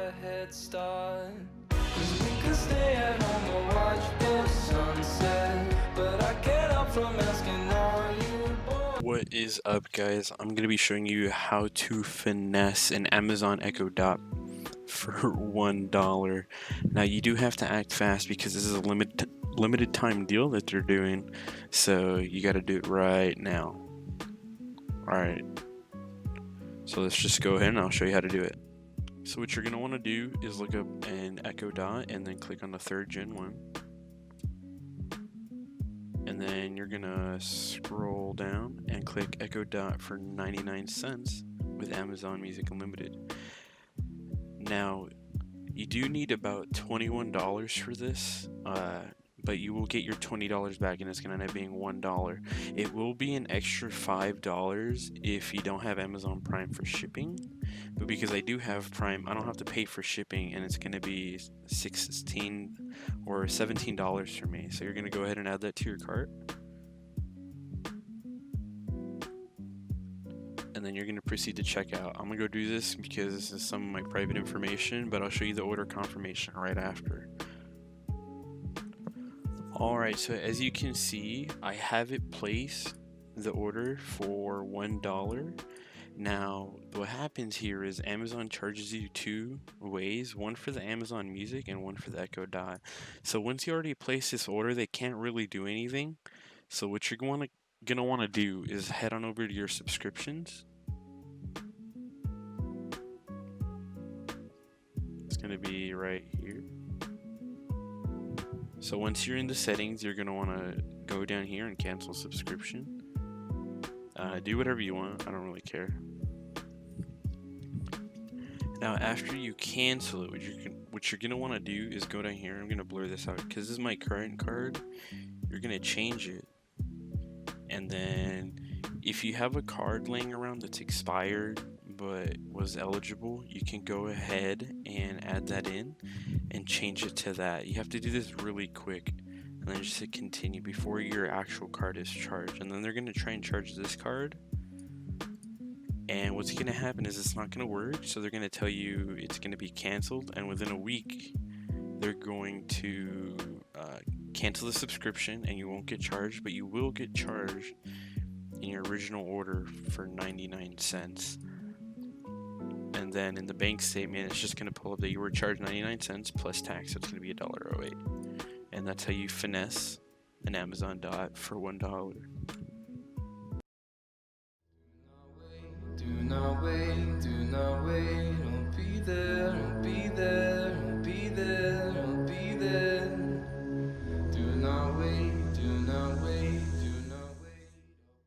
a head start. 'Cause we could stay at home and watch the sunset, but I can't help from asking, are you bored? What is up, guys? I'm going to be showing you how to finesse an Amazon Echo Dot for $1. Now, you do have to act fast because this is a limited time deal that they're doing, so you got to do it right now. Alright, so let's just go ahead and I'll show you how to do it. So what you're going to want to do is look up an Echo Dot and then click on the 3rd gen one. And then you're gonna scroll down and click Echo Dot for 99 cents with Amazon Music Unlimited. Now, you do need about $21 for this, but you will get your $20 back and it's gonna end up being $1. It will be an extra $5 if you don't have Amazon Prime for shipping, but because I do have Prime, I don't have to pay for shipping, and it's gonna be $16 or $17 for me. So you're gonna go ahead and add that to your cart, and then you're gonna proceed to checkout. I'm gonna go do this because this is some of my private information, but I'll show you the order confirmation right after. Alright, so as you can see, I have it placed, the order, for $1. Now, what happens here is Amazon charges you two ways, one for the Amazon Music and one for the Echo Dot. So once you already place this order, they can't really do anything. So what you're gonna want to do is head on over to your subscriptions. It's gonna be right here. So once you're in the settings, you're gonna want to go down here and cancel subscription. Do whatever you want, I don't really care. Now after you cancel it, what you're gonna want to do is go down here. I'm gonna blur this out because this is my current card. You're gonna change it, and then if you have a card laying around that's expired but was eligible, you can go ahead and add that in and change it to that. You have to do this really quick, and then just hit continue before your actual card is charged. And then they're gonna try and charge this card, and what's gonna happen is it's not gonna work. So they're gonna tell you it's gonna be canceled, and within a week they're going to cancel the subscription, and you won't get charged, but you will get charged in your original order for 99 cents. And then in the bank statement, it's just going to pull up that you were charged 99 cents plus tax, so it's going to be $1.08. And that's how you finesse an Amazon Dot for $1. Do not wait, do not wait.